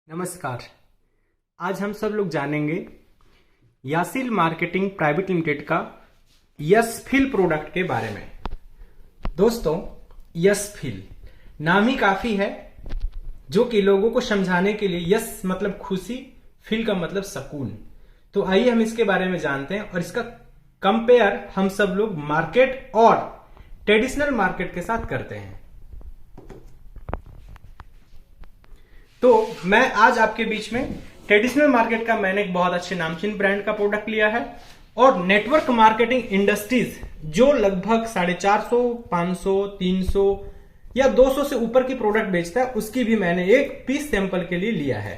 नमस्कार। आज हम सब लोग जानेंगे यासिल मार्केटिंग प्राइवेट लिमिटेड का यशफिल प्रोडक्ट के बारे में। दोस्तों, यशफिल नाम ही काफी है जो कि लोगों को समझाने के लिए। यश मतलब खुशी, फिल का मतलब सुकून। तो आइए हम इसके बारे में जानते हैं और इसका कंपेयर हम सब लोग मार्केट और ट्रेडिशनल मार्केट के साथ करते हैं। तो मैं आज आपके बीच में ट्रेडिशनल मार्केट का मैंने एक बहुत अच्छे नामचीन ब्रांड का प्रोडक्ट लिया है और नेटवर्क मार्केटिंग इंडस्ट्रीज जो लगभग 450, 500, 300 या 200 से ऊपर की प्रोडक्ट बेचता है, उसकी भी मैंने एक पीस सैंपल के लिए लिया है।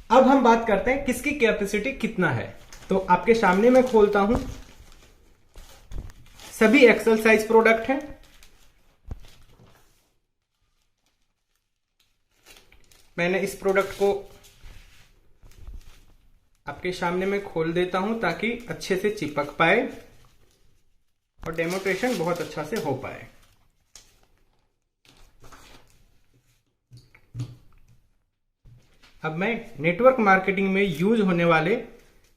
अब हम बात करते हैं किसकी कैपेसिटी कितना है। तो आपके सामने मैं खोलता हूं, सभी एक्सेल साइज प्रोडक्ट है। मैंने इस प्रोडक्ट को आपके सामने में खोल देता हूं ताकि अच्छे से चिपक पाए और डेमोन्स्ट्रेशन बहुत अच्छा से हो पाए। अब मैं नेटवर्क मार्केटिंग में यूज होने वाले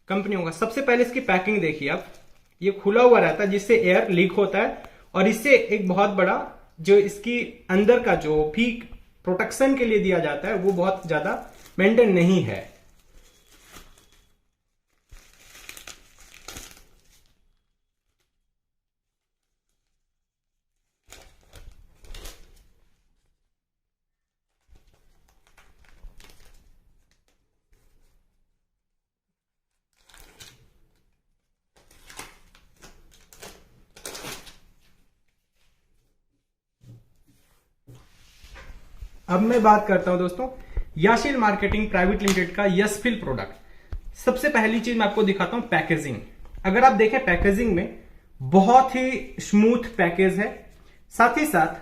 कंपनियों का सबसे पहले इसकी पैकिंग देखिए आप। ये खुला हुआ रहता है जिससे एयर लीक होता है और इससे एक बहुत बड़ा जो इसकी अंदर का जो भी प्रोटेक्शन के लिए दिया जाता है वो बहुत ज्यादा मेंटेन नहीं है। अब मैं बात करता हूं दोस्तों यासिल मार्केटिंग प्राइवेट लिमिटेड का यशफिल प्रोडक्ट। सबसे पहली चीज मैं आपको दिखाता हूं पैकेजिंग। अगर आप देखें पैकेजिंग में बहुत ही स्मूथ पैकेज है। साथ ही साथ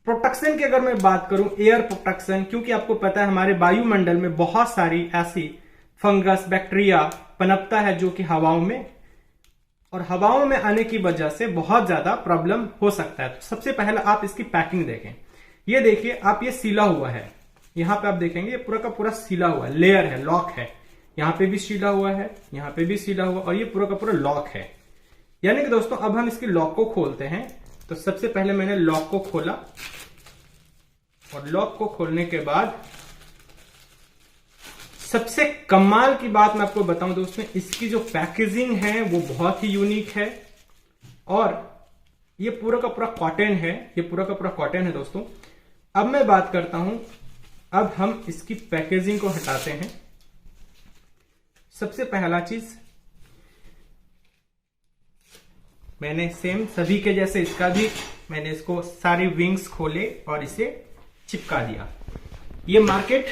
प्रोटेक्शन की अगर मैं बात करूं, एयर प्रोटेक्शन, क्योंकि आपको पता है हमारे वायुमंडल में बहुत सारी ऐसी फंगस बैक्टीरिया पनपता है जो कि हवाओं में, और हवाओं में आने की वजह से बहुत ज्यादा प्रॉब्लम हो सकता है। तो सबसे पहले आप इसकी पैकिंग देखें। ये देखिए आप, ये सीला हुआ है। यहां पे आप देखेंगे ये पूरा का पूरा सीला हुआ है, लेयर है, लॉक है। यहां पे भी सीला हुआ है, यहां पे भी सीला हुआ, और ये पूरा का पूरा लॉक है। यानी कि दोस्तों अब हम इसके लॉक को खोलते हैं। तो सबसे पहले मैंने लॉक को खोला और लॉक को खोलने के बाद सबसे कमाल की बात मैं आपको बताऊं दोस्तों, इसकी जो पैकेजिंग है वो बहुत ही यूनिक है और ये पूरा का पूरा कॉटन है। ये पूरा का पूरा कॉटन है दोस्तों। अब मैं बात करता हूं, अब हम इसकी पैकेजिंग को हटाते हैं। सबसे पहला चीज मैंने सेम सभी के जैसे इसका भी मैंने इसको सारी विंग्स खोले और इसे चिपका दिया। ये मार्केट,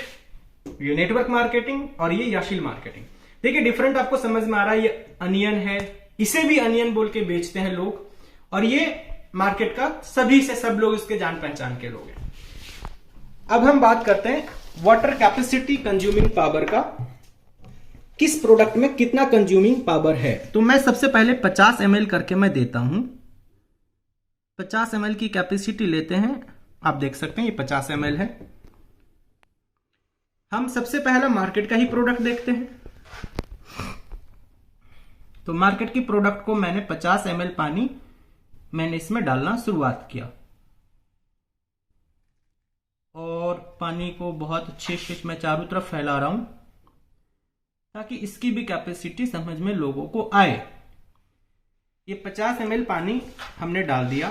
ये नेटवर्क मार्केटिंग और ये यासिल मार्केटिंग। देखिए डिफरेंट आपको समझ में आ रहा है। ये अनियन है, इसे भी अनियन बोल के बेचते हैं लोग, और ये मार्केट का सभी से सब लोग इसके जान पहचान के लोग हैं। अब हम बात करते हैं वाटर कैपेसिटी कंज्यूमिंग पावर का, किस प्रोडक्ट में कितना कंज्यूमिंग पावर है। तो मैं सबसे पहले 50 ml करके मैं देता हूं। 50 ml की कैपेसिटी लेते हैं, आप देख सकते हैं ये 50 ml है। हम सबसे पहला मार्केट का ही प्रोडक्ट देखते हैं। तो मार्केट की प्रोडक्ट को मैंने 50 ml पानी मैंने इसमें डालना शुरुआत किया और पानी को बहुत अच्छे से मैं चारों तरफ फैला रहा हूं ताकि इसकी भी कैपेसिटी समझ में लोगों को आए। ये 50 ml पानी हमने डाल दिया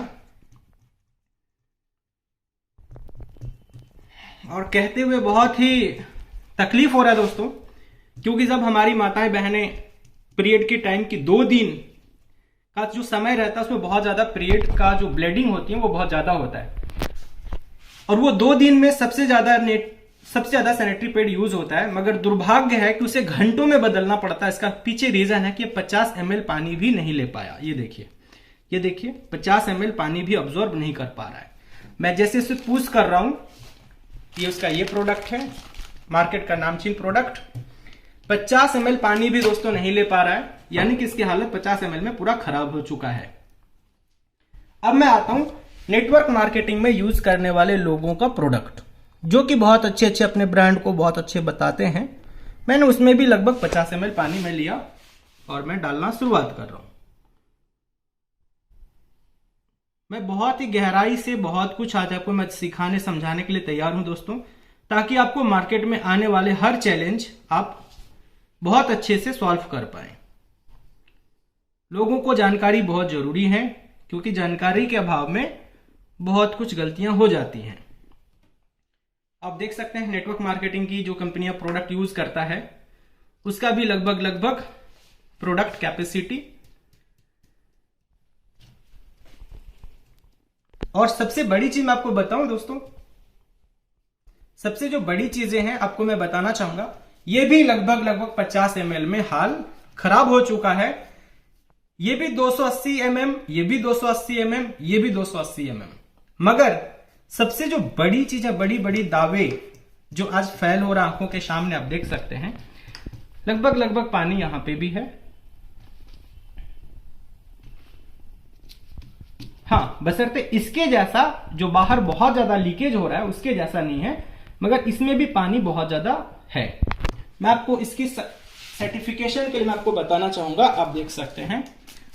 और कहते हुए बहुत ही तकलीफ हो रहा है दोस्तों, क्योंकि जब हमारी माताएं बहनें पीरियड के टाइम की 2 दिन का जो समय रहता है उसमें बहुत ज्यादा पीरियड का जो ब्लीडिंग होती है वो बहुत ज्यादा होता है, और वो 2 दिन में सबसे ज्यादा सैनिटरी पैड यूज होता है। मगर दुर्भाग्य है कि उसे घंटों में बदलना पड़ता है। इसका पीछे रीजन है कि 50 ml पानी भी नहीं ले पाया। ये देखिए 50 ml पानी भी अब्सॉर्ब नहीं कर पा रहा है। मैं जैसे इसे पूछ कर रहा हूं, ये उसका ये प्रोडक्ट है, मार्केट का नामचीन प्रोडक्ट। 50 ml पानी भी दोस्तों नहीं ले पा रहा है, यानी कि इसकी हालत 50 ml में पूरा खराब हो चुका है। अब मैं आता हूं नेटवर्क मार्केटिंग में यूज करने वाले लोगों का प्रोडक्ट। जो कि बहुत अच्छे अच्छे अपने ब्रांड को बहुत अच्छे बताते हैं। मैंने उसमें भी लगभग 50 ml पानी में लिया और मैं डालना शुरुआत कर रहा हूं। मैं बहुत ही गहराई से बहुत कुछ आज आपको मैं सिखाने समझाने के लिए तैयार हूं दोस्तों, ताकि आपको मार्केट में आने वाले हर चैलेंज आप बहुत अच्छे से सॉल्व कर पाए। लोगों को जानकारी बहुत जरूरी है, क्योंकि जानकारी के अभाव में बहुत कुछ गलतियां हो जाती हैं। आप देख सकते हैं नेटवर्क मार्केटिंग की जो कंपनियां प्रोडक्ट यूज करता है उसका भी लगभग प्रोडक्ट कैपेसिटी, और सबसे बड़ी चीज मैं आपको बताऊं दोस्तों, सबसे जो बड़ी चीजें हैं आपको मैं बताना चाहूंगा, ये भी लगभग 50 ml में हाल खराब हो चुका है। ये भी 280 mm, ये भी 280 mm, ये भी 280 mm। मगर सबसे जो बड़ी चीज है, बड़ी बड़ी दावे जो आज फैल हो रहा आंखों के सामने आप देख सकते हैं, लगभग पानी यहां पे भी है। हाँ, बशर्ते इसके जैसा जो बाहर बहुत ज्यादा लीकेज हो रहा है उसके जैसा नहीं है, मगर इसमें भी पानी बहुत ज्यादा है। मैं आपको इसकी सर्टिफिकेशन के लिए मैं आपको बताना चाहूंगा। आप देख सकते हैं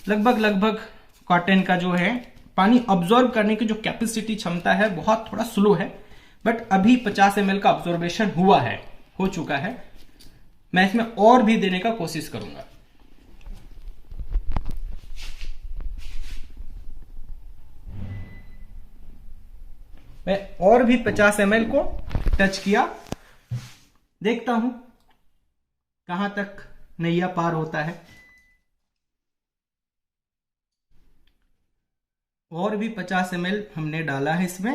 लगभग कॉटन का जो है पानी ऑब्जॉर्व करने की जो कैपेसिटी क्षमता है बहुत थोड़ा स्लो है, बट अभी 50 ml का ऑब्जॉर्वेशन हो चुका है। मैं इसमें और भी देने का कोशिश करूंगा। मैं और भी 50 ml को टच किया, देखता हूं कहां तक नैया पार होता है। और भी 50 ml हमने डाला है इसमें।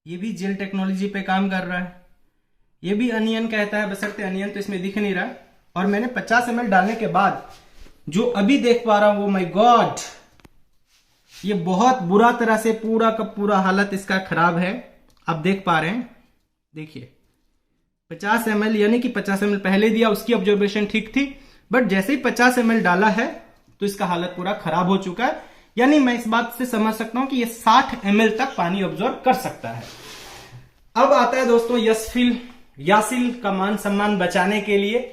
ये भी जेल टेक्नोलॉजी पे काम कर रहा है। ये भी अनियन कहता है, बशर्ते अनियन तो इसमें दिख नहीं रहा है। और मैंने 50 ml डालने के बाद जो अभी देख पा रहा हूं, वो माय गॉड, ये बहुत बुरा तरह से पूरा का पूरा हालत इसका खराब है। आप देख पा रहे हैं, देखिए 50 ml, यानी कि 50 ml पहले दिया उसकी ऑब्जर्वेशन ठीक थी, बट जैसे ही 50 ml डाला है तो इसका हालत पूरा खराब हो चुका है। यानी मैं इस बात से समझ सकता हूं कि ये 60 ml तक पानी ऑब्जर्व कर सकता है। अब आता है दोस्तों यासिल का मान सम्मान बचाने के लिए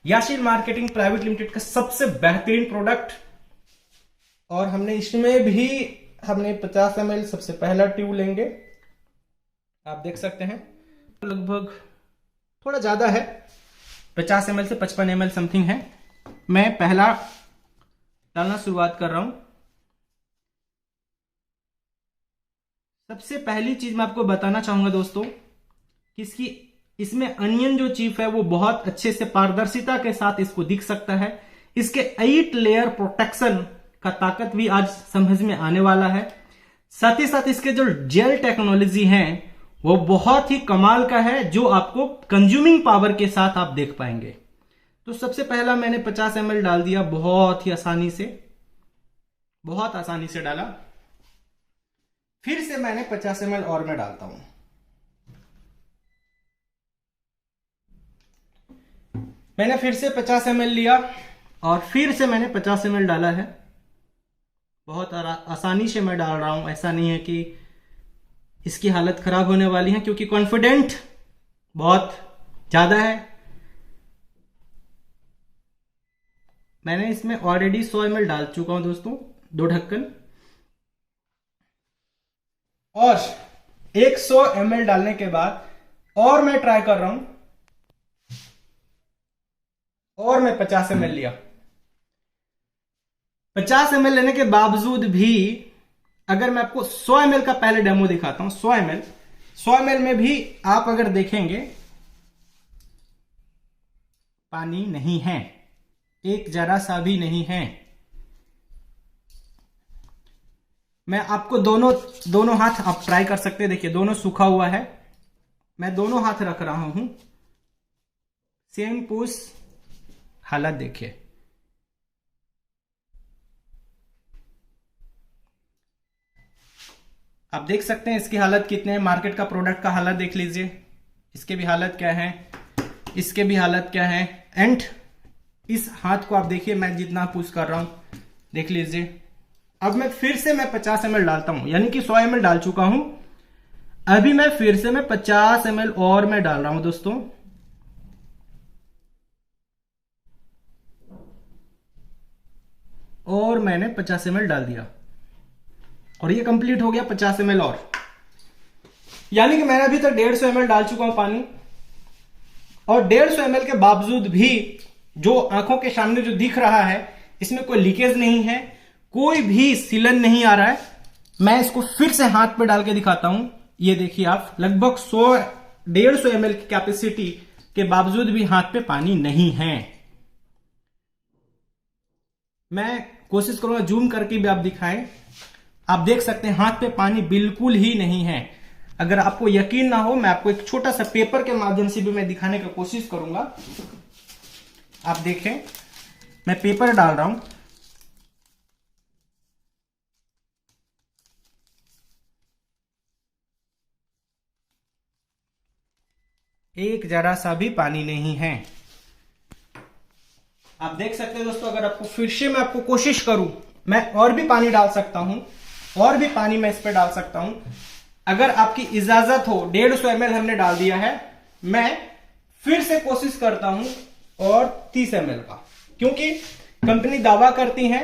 याशिल मार्केटिंग प्राइवेट लिमिटेड का सबसे बेहतरीन प्रोडक्ट। और हमने इसमें भी 50 ml सबसे पहला ट्यूब लेंगे। आप देख सकते हैं लगभग थोड़ा ज्यादा है, 50 ml से 55 ml समथिंग है। मैं पहला डालना शुरुआत कर रहा हूं। सबसे पहली चीज मैं आपको बताना चाहूंगा दोस्तों कि इसमें अनियन जो चीफ है वो बहुत अच्छे से पारदर्शिता के साथ इसको दिख सकता है। इसके 8 लेयर प्रोटेक्शन का ताकत भी आज समझ में आने वाला है। साथ ही साथ इसके जो जेल टेक्नोलॉजी है वो बहुत ही कमाल का है, जो आपको कंज्यूमिंग पावर के साथ आप देख पाएंगे। तो सबसे पहला मैंने 50 ml डाल दिया, बहुत ही आसानी से डाला। फिर से मैंने 50 ml और मैं डालता हूं। मैंने फिर से 50 ml लिया और फिर से मैंने 50 ml डाला है। बहुत आसानी से मैं डाल रहा हूं, ऐसा नहीं है कि इसकी हालत खराब होने वाली है, क्योंकि कॉन्फिडेंट बहुत ज्यादा है। मैंने इसमें ऑलरेडी 100 ml डाल चुका हूं दोस्तों, 2 ढक्कन। और 100 ml डालने के बाद और मैं ट्राई कर रहा हूं, और मैं 50 ml लिया। 50 ml लेने के बावजूद भी अगर मैं आपको 100 ml का पहले डेमो दिखाता हूं, 100 ml में भी आप अगर देखेंगे पानी नहीं है, एक जरा सा भी नहीं है। मैं आपको दोनों हाथ आप ट्राई कर सकते हैं। देखिए दोनों सूखा हुआ है, मैं दोनों हाथ रख रहा हूं, सेम पुश हालत देखिए। आप देख सकते हैं इसकी हालत कितने है। मार्केट का प्रोडक्ट का हालत देख लीजिए, इसके भी हालत क्या है, इसके भी हालत क्या है। एंड इस हाथ को आप देखिए, मैं जितना पुश कर रहा हूं देख लीजिए। अब मैं फिर से 50 ml डालता हूं, यानी कि 100 ml डाल चुका हूं। अभी मैं फिर से 50 ml और मैं डाल रहा हूं दोस्तों। और मैंने 50 ml डाल दिया और ये कंप्लीट हो गया 50 ml और, यानी कि मैंने अभी तक 150 ml डाल चुका हूं पानी। और 150 ml के बावजूद भी जो आंखों के सामने जो दिख रहा है, इसमें कोई लीकेज नहीं है, कोई भी सीलन नहीं आ रहा है। मैं इसको फिर से हाथ पे डाल के दिखाता हूं। ये देखिए आप, लगभग 150 ml की कैपेसिटी के बावजूद भी हाथ पे पानी नहीं है। मैं कोशिश करूंगा जूम करके भी आप दिखाएं। आप देख सकते हैं हाथ पे पानी बिल्कुल ही नहीं है। अगर आपको यकीन ना हो, मैं आपको एक छोटा सा पेपर के माध्यम से भी मैं दिखाने की कोशिश करूंगा। आप देखें, मैं पेपर डाल रहा हूं। एक जरा सा भी पानी नहीं है। आप देख सकते हैं दोस्तों, अगर आपको फिर से मैं आपको कोशिश करूं, मैं और भी पानी डाल सकता हूं, और भी पानी मैं इस पे डाल सकता हूं। अगर आपकी इजाजत हो, 150 ml हमने डाल दिया है, मैं फिर से कोशिश करता हूं और 30 ml का, क्योंकि कंपनी दावा करती है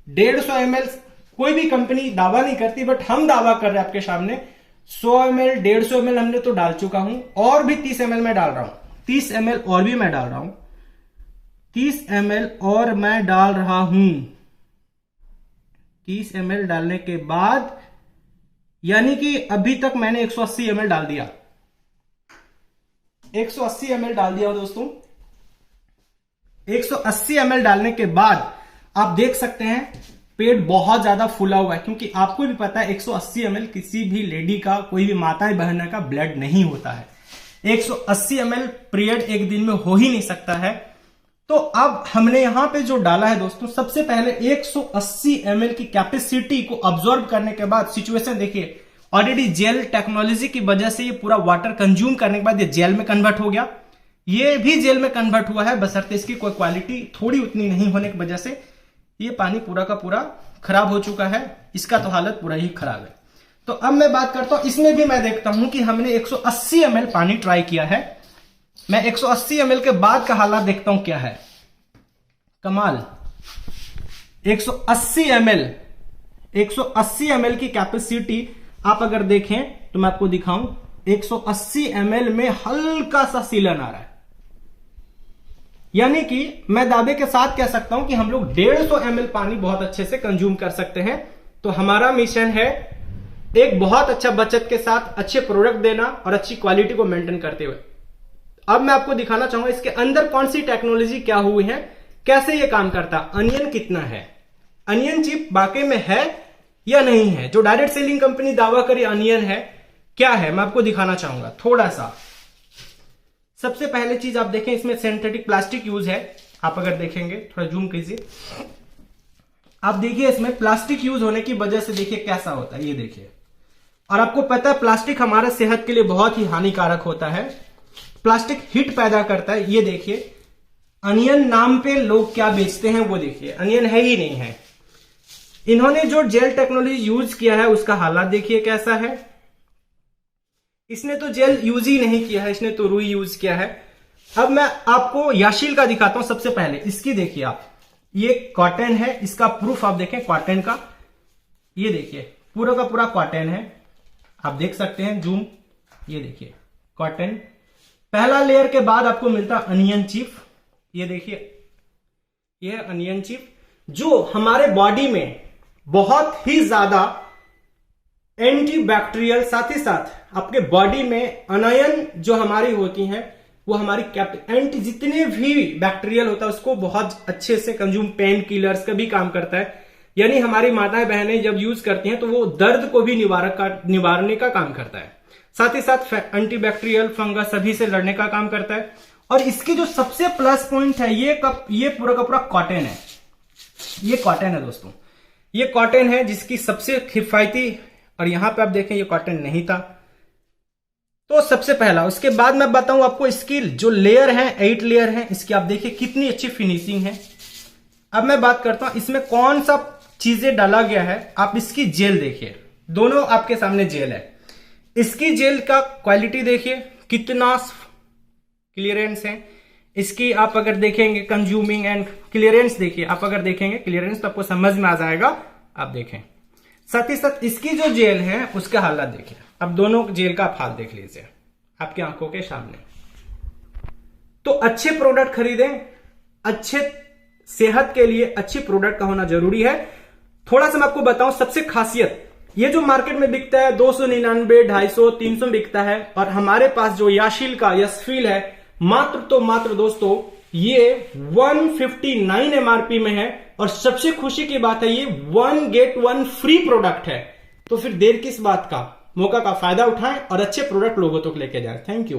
150 ml, कोई भी कंपनी दावा नहीं करती, बट हम दावा कर रहे हैं आपके सामने 100 ml 150 ml हमने तो डाल चुका हूं, और भी 30 ml मैं डाल रहा हूं। 30 ml और भी मैं डाल रहा हूं, 30 ml और मैं डाल रहा हूं। 30 ml डालने के बाद, यानी कि अभी तक मैंने 180 ml डाल दिया। 180 ml डाल दिया दोस्तों। 180 ml डालने के बाद आप देख सकते हैं पेट बहुत ज्यादा फूला हुआ है, क्योंकि आपको भी पता है 180 ml किसी भी लेडी का, कोई भी माता बहन का ब्लड नहीं होता है। 180 ml पीरियड एक दिन में हो ही नहीं सकता है। तो अब हमने यहां पे जो डाला है दोस्तों, सबसे पहले 180 ml की कैपेसिटी को ऑब्जॉर्व करने के बाद सिचुएशन देखिए, ऑलरेडी जेल टेक्नोलॉजी की वजह से ये पूरा वाटर कंज्यूम करने के बाद ये जेल में कन्वर्ट हो गया। ये भी जेल में कन्वर्ट हुआ है, बशर्ते इसकी कोई क्वालिटी थोड़ी उतनी नहीं होने की वजह से ये पानी पूरा का पूरा खराब हो चुका है। इसका तो हालत पूरा ही खराब है। तो अब मैं बात करता हूं, इसमें भी मैं देखता हूं कि हमने 180 ml पानी ट्राई किया है। मैं 180 ml के बाद का हालात देखता हूं क्या है। कमाल, 180 ml की कैपेसिटी आप अगर देखें तो मैं आपको दिखाऊं, 180 ml में हल्का सा सीलन आ रहा है। यानी कि मैं दावे के साथ कह सकता हूं कि हम लोग 150 ml पानी बहुत अच्छे से कंज्यूम कर सकते हैं। तो हमारा मिशन है एक बहुत अच्छा बचत के साथ अच्छे प्रोडक्ट देना और अच्छी क्वालिटी को मेंटेन करते हुए। अब मैं आपको दिखाना चाहूंगा इसके अंदर कौन सी टेक्नोलॉजी क्या हुई है, कैसे ये काम करता, अनियन कितना है, अनियन चिप वाकई में है या नहीं है। जो डायरेक्ट सेलिंग कंपनी दावा करी अनियन है, क्या है, मैं आपको दिखाना चाहूंगा थोड़ा सा। सबसे पहले चीज आप देखें, इसमें सिंथेटिक प्लास्टिक यूज है। आप अगर देखेंगे, थोड़ा जूम कीजिए, आप देखिए इसमें प्लास्टिक यूज होने की वजह से देखिए कैसा होता है, ये देखिए। और आपको पता है प्लास्टिक हमारे सेहत के लिए बहुत ही हानिकारक होता है। प्लास्टिक हीट पैदा करता है। ये देखिए अनियन नाम पे लोग क्या बेचते हैं, वो देखिए, अनियन है ही नहीं है। इन्होंने जो जेल टेक्नोलॉजी यूज किया है उसका हालात देखिए कैसा है। इसने तो जेल यूज ही नहीं किया है, इसने तो रुई यूज किया है। अब मैं आपको याशील का दिखाता हूं। सबसे पहले इसकी देखिए आप, ये कॉटन है, इसका प्रूफ आप देखें कॉटन का, ये देखिए पूरा का पूरा कॉटन है। आप देख सकते हैं जूम, ये देखिए कॉटन। पहला लेयर के बाद आपको मिलता अनियन चिप। ये देखिए ये अनियन चिप जो हमारे बॉडी में बहुत ही ज्यादा एंटीबैक्टीरियल, साथ ही साथ आपके बॉडी में अनायन जो हमारी होती हैं वो हमारी एंटी जितने भी बैक्टीरियल होता है उसको बहुत अच्छे से कंज्यूम, पेन किलर्स का भी काम करता है। यानी हमारी माताएं बहनें जब यूज करती हैं तो वो दर्द को भी निवारने का काम करता है। साथ ही साथ एंटीबैक्टीरियल, फंगस सभी से लड़ने का काम करता है। और इसकी जो सबसे प्लस पॉइंट है, ये पूरा का पूरा कॉटन है। ये कॉटन है दोस्तों, ये कॉटन है जिसकी सबसे किफायती, और यहां पे आप देखें ये कॉटन नहीं था। तो सबसे पहला, उसके बाद मैं बताऊं आपको इसकी जो लेयर है, 8 लेयर है इसकी, आप देखिए कितनी अच्छी फिनिशिंग है। अब मैं बात करता हूं इसमें कौन सा चीजें डाला गया है। आप इसकी जेल देखिए, दोनों आपके सामने जेल है। इसकी जेल का क्वालिटी देखिए कितना क्लियरेंस है। इसकी आप अगर देखेंगे कंज्यूमिंग एंड क्लियरेंस देखिए, आप अगर देखेंगे क्लियरेंस तो आपको समझ में आ जाएगा। आप देखें, साथ ही साथ इसकी जो जेल है उसका हालत देखिए। अब दोनों जेल का आप हाल देख लीजिए आपकी आंखों के सामने। तो अच्छे प्रोडक्ट खरीदें, अच्छे सेहत के लिए अच्छी प्रोडक्ट का होना जरूरी है। थोड़ा सा मैं आपको बताऊं सबसे खासियत, ये जो मार्केट में बिकता है 299, 250, 300 बिकता है, और हमारे पास जो याशील का यशफील है मात्र तो मात्र दोस्तों ये 159 एमआरपी में है। और सबसे खुशी की बात है ये 1 गेट 1 फ्री प्रोडक्ट है। तो फिर देर किस बात का, मौका का फायदा उठाएं और अच्छे प्रोडक्ट लोगों तक लेके जाएं। Thank you.